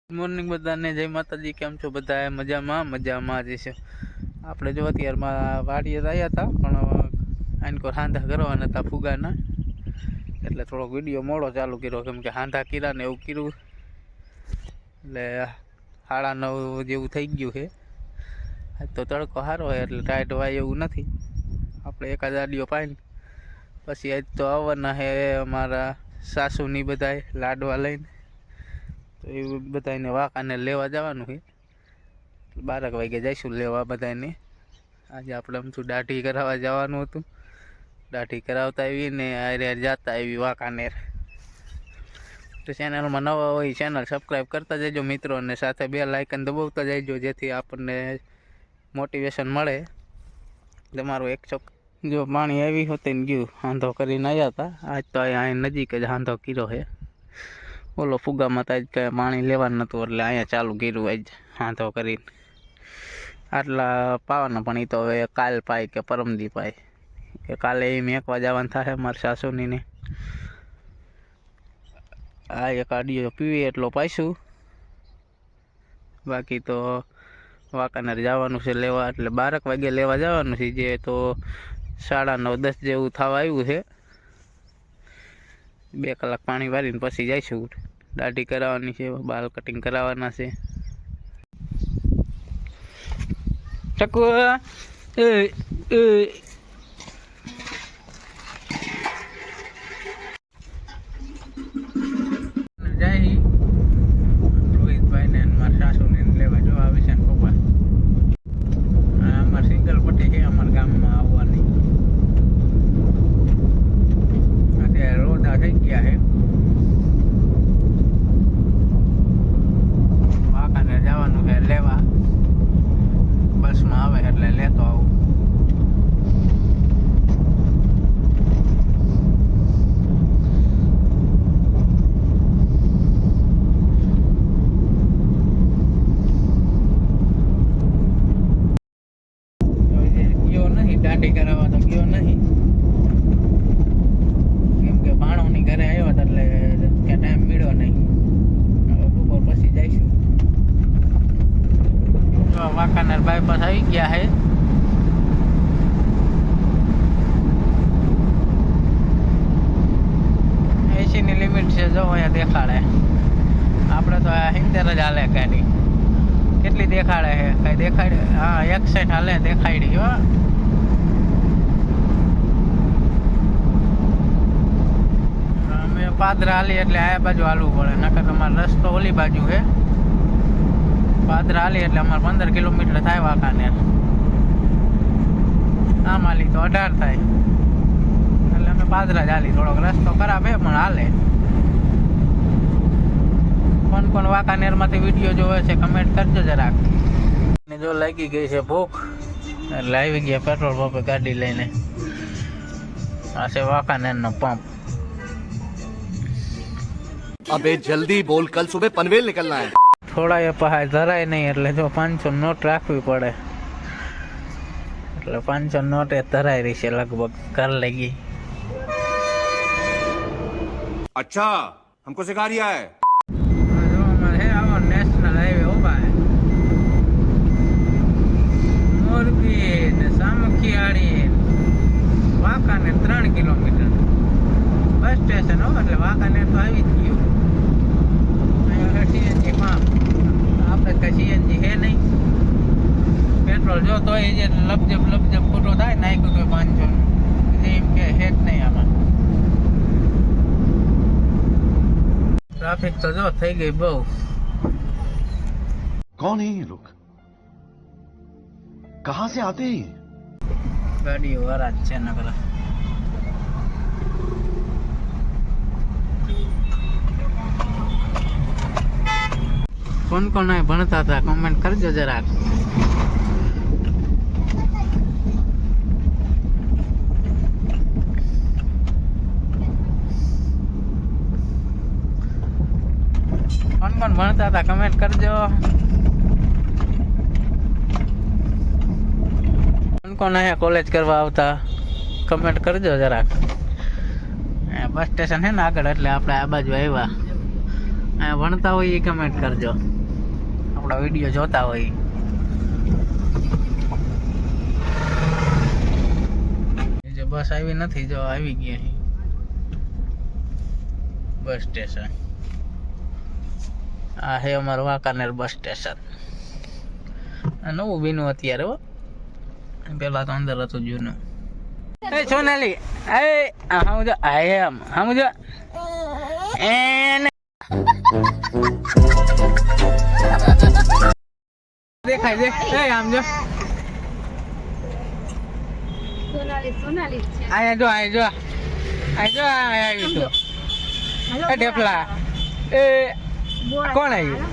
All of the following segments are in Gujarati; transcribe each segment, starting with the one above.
મોર્નિંગ બધાને જય માતાજી. કેમ છો બધા? મજામાં જ છે. આપણે જો અત્યારમાં વાડીએ આવ્યા હતા, પણ આનકો હાંધા કરવાના હતા ફુગાના, એટલે થોડોક વિડીયો મોડો ચાલુ કર્યો, કેમ કે હાંધા કર્યા ને એવું કર્યું એટલે 9:30 જેવું થઈ ગયું છે. તો તડકો સારો હોય એટલે ટાઈટ વાય એવું નથી. આપણે એકાદ આડીઓ પાઈને પછી આજ તો આવવાના છે અમારા સાસુની બધાય લાડવા લઈને. તો એ બધાને વાંકાને લેવા જવાનું છે. 12 વાગે જઈશું લેવા બધાને. આજે આપણે આમથી દાઢી કરાવવા જવાનું હતું. દાઢી કરાવતા આવી ને આરે જતા આવી વાંકાનેર. તો ચેનલમાં નવા હોય ચેનલ સબસ્ક્રાઈબ કરતા જજો મિત્રો, અને સાથે બેલ આઇકન દબાવતા જજો, જેથી આપણને મોટિવેશન મળે. તમારું એક ચોક જો પાણી આવી હોતે ને ગયું હાંધો કરીને આવ્યા હતા. આજ તો અહીંયા નજીક જ હાંધો કર્યો છે. ઓલો ફુગામાં તો આજ કાંઈ પાણી લેવાનું નહોતું, એટલે અહીંયા ચાલુ કર્યું આજ હાંધો કરીને. આટલા પાવાના, પણ એ તો હવે કાલ પાય કે પરમદી પાય, કે કાલે એ મેકવા જવાનું થાય મારા સાસુની ને. આ એક આડીઓ પીવી એટલો પાઈશું, બાકી તો વાંકાનેર જવાનું છે લેવા. એટલે 12 વાગે લેવા જવાનું છે, જે તો 9:30-10 જેવું થવા આવ્યું છે. 2 કલાક પાણી વારીને પછી જઈશું. દાઢી કરાવવાની છે, બાલ કટિંગ કરાવવાના છે. ટકુ જાય રોહિતભાઈ ને મારા સાસુને લેવા જો આવી છે ને પપ્પા. અમારે સિંગલ પટ્ટી છે અમારા ગામમાં આવવાની. અત્યારે રોદા થઈ ગયા છે. વાંકાનેર જવાનું છે લેવા. બસમાં આવે એટલે લેતો આવું. દાઢી કરાવવા તો ગયો નહીં, કેમ કે ભાણોની ઘરે આવ્યો હતો એટલે કે ટાઈમ મળ્યો નહીં. હવે બપોર પછી જઈશું. તો વાંકાનેર બાયપાસ આવી ગયા છે. એસીની લિમિટ છે, જો અહીંયા દેખાડે. આપણે તો 70 જ હાલે ગાડી. કેટલી દેખાડે છે? કઈ દેખાડે? હા, 61 હાલે દેખાડી. હો, પાદરા હાલી એટલે આ બાજુ હાલવું પડે, નકર તમારો રસ્તો ઓલી બાજુ છે. પાદરા હાલી એટલે અમારે 15 કિલોમીટર થાય વાંકાનેર. આમ હાલી તો 18 થાય, એટલે અમે પાદરા જ હાલી. થોડોક રસ્તો ખરાબ છે પણ હાલે. કોણ વાંકાનેરમાંથી વિડીયો જોવે છે કમેન્ટ કરજો જરાક. ને જો લાગી ગઈ છે ભૂખ, એટલે આવી ગયા પેટ્રોલ પંપે ગાડી લઈને. આ છે વાંકાનેરનો પંપ. अबे जल्दी बोल, कल सुबह पनवेल निकलना है. થોડા એ પહાય ધરાય નહીં, એટલે જો 500 નોટ રાખવી પડે. એટલે 500 નોટ એ ધરાઈ રહી છે લગભગ કર લેગી. अच्छा, हमको सिखा रिया है. જો અમારે હે આવો નેશનલ હાઈવે ઉભા હે. મોરબી ને Samakhiyali Wankaner 3 kilometre bus station હો, એટલે વાંકાનેર તો આવી જ ગયું. સીએનજી માં આપણે કઈ સીએનજી હે નહીં. પેટ્રોલ જો તો એ જે લપજપ ખોટો થાય નાખ્યું તો 500 એમ કે હે જ નહીં આમાં. ટ્રાફિક તો જો થઈ ગઈ બહુ. कौन है ये लोग? कहाँ से आते हैं? ગાડીઓ વાળા જ છે નકર. કોણ ભણતા હતા કોમેન્ટ કરજો જરાક. કોણ ભણતા હતા કમેન્ટ કરજો. કોણ અહીંયા કોલેજ કરવા આવતા કમેન્ટ કરજો જરાક. બસ સ્ટેશન છે ને આગળ, એટલે આપણે આ બાજુ આવ્યા. ભણતા હોય એ કમેન્ટ કરજો. આપણા વિડીયો જોતા હોય. જે બસ આવી નથી, જો આવી ગયા છે બસ સ્ટેશન. આ હે અમારું વાંકાનેર બસ સ્ટેશન. આ નવું બન્યું અત્યારે હો, પેલા તો અંદર હતું જૂનું. એ સોનાલી, એ હું જો આઈ એમ હું જો એને દેખાય દે. એ આમ જો આયા જો આવી તો એ ઢેફલા. એ કોણ આવ્યું?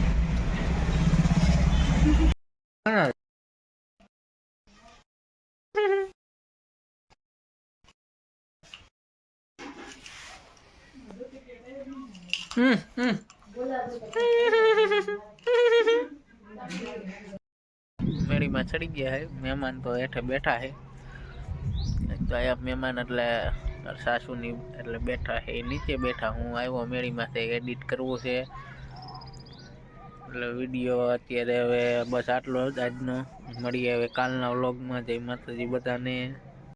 મેળીમાં ચડી ગયા છે મહેમાન, તો હેઠે બેઠા છે. તો અહીંયા મહેમાન એટલે સાસુની એટલે બેઠા છે, નીચે બેઠા. હું આવ્યો મેળીમાંથી એડિટ કરવું છે એટલે વિડીયો અત્યારે હવે બસ આટલો જ આજનો. મળીએ હવે કાલના વ્લોગમાં. જય માતાજી બધાને.